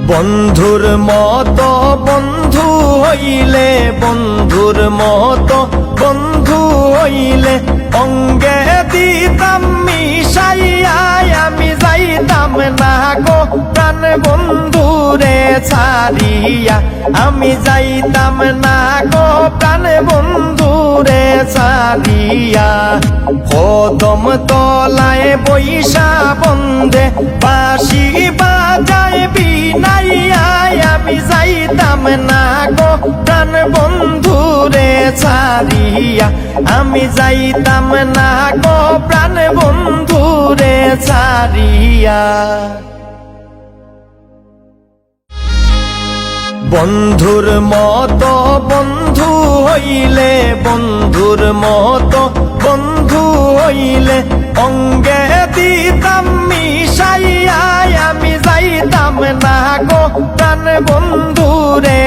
বন্ধুর মতো বন্ধু হইলে, বন্ধুর মতো বন্ধু হইলে অঙ্গে দিতাম মিশাইয়া, আমি যাইতাম না গো প্রাণ বন্ধুরে ছাড়িয়া, আমি যাইতাম না গো প্রাণ বন্ধুরে ছাড়িয়া। কদম তলায় বৈশা বন্ধে বাঁশি বাজায় বিনাইয়া, আমি যাইতাম না গো প্রাণ বন্ধুরে ছাড়িয়া, আমি যাইতাম না গো প্রাণ বন্ধুরে ছাড়িয়া। বন্ধুর মতো বন্ধু হইলে, বন্ধুর মতো বন্ধু হইলে অঙ্গে দিতাম মিশাইয়া, আমি যাইতাম না গো প্রাণ বন্ধুরে।